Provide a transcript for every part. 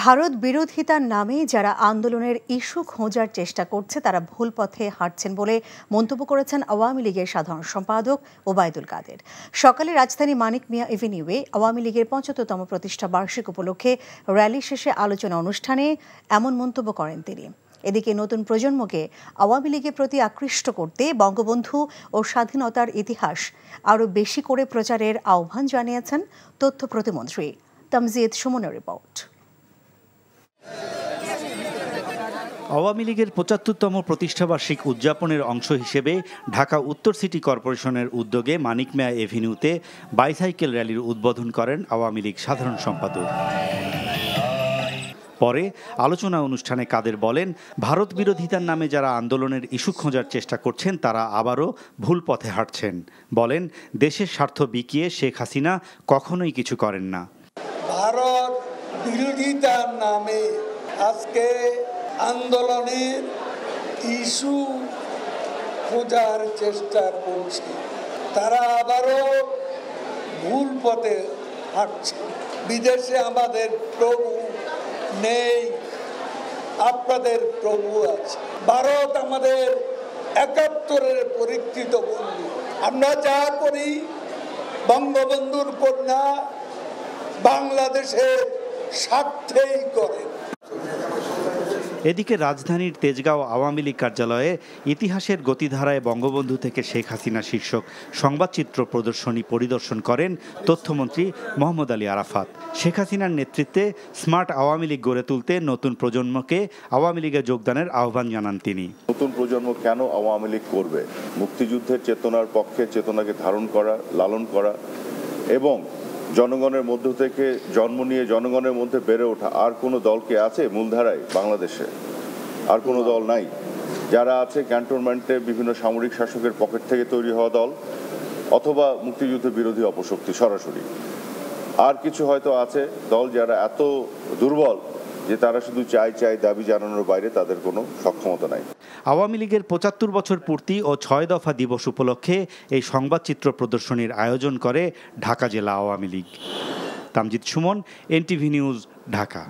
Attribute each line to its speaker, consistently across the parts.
Speaker 1: ভারত বিরোধিতার নামে যারা আন্দোলনের ইস্যু খোঁজার চেষ্টা করছে তারা ভুল পথে হাঁটছেন বলে মন্তব্য করেছেন আওয়ামী লীগের সাধারণ সম্পাদক ওবায়দুল কাদের। সকালে রাজধানী মানিক মিয়া এভিনিউয়ে আওয়ামী লীগের ৭৫তম প্রতিষ্ঠা বার্ষিক উপলক্ষে র্যালি শেষে আলোচনা অনুষ্ঠানে এমন মন্তব্য করেন তিনি। এদিকে নতুন প্রজন্মকে আওয়ামী লীগের প্রতি আকৃষ্ট করতে বঙ্গবন্ধু ও স্বাধীনতার ইতিহাস আরও বেশি করে প্রচারের আহ্বান জানিয়েছেন তথ্য প্রতিমন্ত্রী তামজিদ সুমনের রিপোর্ট।
Speaker 2: আওয়ামী লীগের ৭৫তম প্রতিষ্ঠাবার্ষিক উদযাপনের অংশ হিসেবে ঢাকা উত্তর সিটি কর্পোরেশনের উদ্যোগে মানিক মিয়া এভিনিউতে বাইসাইকেল র্যালির উদ্বোধন করেন আওয়ামী লীগ সাধারণ সম্পাদক। পরে আলোচনা অনুষ্ঠানে কাদের বলেন, ভারত বিরোধিতার নামে যারা আন্দোলনের ইস্যু খোঁজার চেষ্টা করছেন তারা আবারও ভুল পথে হাঁটছেন। বলেন, দেশের স্বার্থ বিকিয়ে শেখ হাসিনা কখনোই কিছু করেন না।
Speaker 3: ভারত বিরোধিতার নামে আজকে আন্দোলনের ইস্যু খোঁজার চেষ্টা করছে, তারা আবারও ভুল পথে হাঁটছে। বিদেশে আমাদের প্রভু নেই, আপনাদের প্রভু আছে। ভারত আমাদের ৭১-এর পরীক্ষিত বন্ধু। আমরা যা করি বঙ্গবন্ধুর কন্যা বাংলাদেশের স্বার্থেই করেন।
Speaker 2: এদিকে রাজধানীর তেজগাঁও আওয়ামী লীগ কার্যালয়ে ইতিহাসের গতিধারায় বঙ্গবন্ধু থেকে শেখ হাসিনা শীর্ষক সংবাদচিত্র প্রদর্শনী পরিদর্শন করেন তথ্যমন্ত্রী মোহাম্মদ আলী আরাফাত। শেখ হাসিনার নেতৃত্বে স্মার্ট আওয়ামী লীগ গড়ে তুলতে নতুন প্রজন্মকে আওয়ামী লীগে যোগদানের আহ্বান জানান তিনি।
Speaker 4: নতুন প্রজন্ম কেন আওয়ামী লীগ করবে? মুক্তিযুদ্ধের চেতনার পক্ষে চেতনাকে ধারণ করা, লালন করা এবং জনগণের মধ্য থেকে জন্ম নিয়ে জনগণের মধ্যে বেড়ে ওঠা আর কোনো দলকে আছে মূলধারায়? বাংলাদেশে আর কোনো দল নাই। যারা আছে ক্যান্টনমেন্টে বিভিন্ন সামরিক শাসকের পকেট থেকে তৈরি হওয়া দল অথবা মুক্তিযুদ্ধ বিরোধী অপশক্তি সরাসরি। আর কিছু হয়তো আছে দল যারা এত দুর্বল যে তারা শুধু চাই দাবি জানানোর বাইরে তাদের কোনো সক্ষমতা নাই।
Speaker 2: আওয়ামী লীগের ৭৫ বছর পূর্তি ও ৬ দফা দিবস উপলক্ষে এই সংবাদচিত্র প্রদর্শনীর আয়োজন করে ঢাকা জেলা আওয়ামী লীগ। Tamjid Suman, NTV news, Dhaka.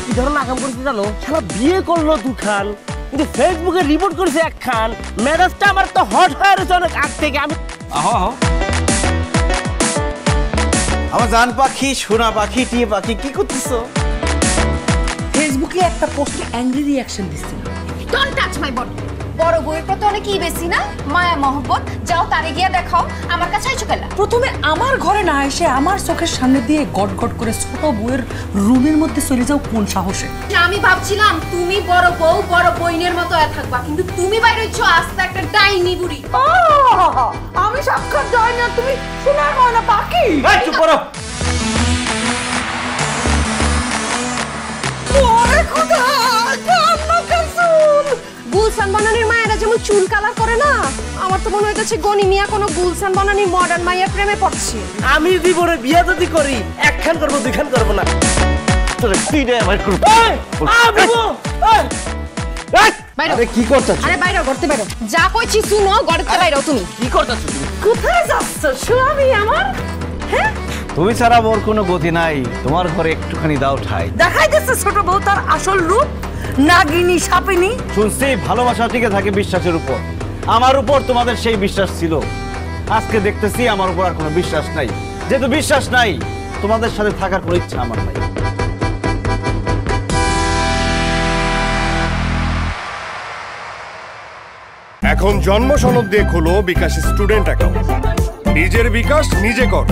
Speaker 5: কি ধরনের আকাম করেছে জানো? সারা বিয়ে করলো দুখান, কিন্তু ফেসবুকে রিপোর্ট করেছে একখান। মেজাজটা আমার তো হট হয়ে রয়েছে অনেক আগ থেকে। আমি
Speaker 6: আমার জান পাখি, সোনা পাখি, টিয়ে পাখি, কি করতেছো?
Speaker 7: ফেসবুকে একটা পোস্টে অ্যাংরি রিঅ্যাকশন দিচ্ছিল।
Speaker 8: Don't touch my body. বড় বউয়ের প্রতি অনেক কি বেশি না মায়া মহব্বত, যাও তারে গিয়া দেখাও, আমার কাছে আইছো কেলা?
Speaker 7: প্রথমে আমার ঘরে না এসে আমার চোখের সামনে দিয়ে গটগট করে ছোট বউয়ের রুমের মধ্যে চলে যাও কোন সাহসে?
Speaker 8: আমি ভাবছিলাম তুমি বড় বউ বড় বইনের মতো থাকবা, কিন্তু তুমি বাইরে হইছো আস্তে একটা ডাইনি বুড়ি।
Speaker 7: আমি সাক্ষাৎ ডাইনি আর তুমি সোনার ময়না পাখি।
Speaker 5: এই চুপ করো।
Speaker 7: ওরে খোদা, কান্না কাসুল।
Speaker 8: গুলশান বানানির মায়েরা যেমন চুল কালার করে না, আমার তো মনে হইতেছে গনি মিয়া কোনো গুলশান বানানির মডার্ন মায়ের প্রেমে পড়ছে।
Speaker 5: আমি জীবনে বিয়ে যদি করি একখান করবো, দুইখান করবো না। তোরে তিনে আমার করব।
Speaker 6: আরে কি করতেছ?
Speaker 8: আরে বাইরে করতে বাইরে যা কইছি শুনো, গড়তে বাইরে তুমি
Speaker 5: কি করতেছ? তুমি
Speaker 7: কোথায় যাচ্ছ স্বামী আমার? হ্যাঁ,
Speaker 6: তুমি ছাড়া মোর কোনো গতি নাই, তোমার ঘরে একটুখানি দাও ঠাই।
Speaker 7: দেখাইতেছে ছোট বউ তার আসল রূপ, নাগিনী সাপিনী।
Speaker 6: শুনছি ভালোবাসা টিকে থাকে বিশ্বাসের উপর। আমার উপর তোমাদের সেই বিশ্বাস ছিল, আজকে দেখতেছি আমার উপর আর কোনো বিশ্বাস নাই। যেহেতু বিশ্বাস নাই, তোমাদের সাথে থাকার কোনো ইচ্ছা আমার নাই।
Speaker 9: এখন জন্ম সনদ দিয়ে খোলো বিকাশ স্টুডেন্ট অ্যাকাউন্ট। নিজের বিকাশ নিজে কর।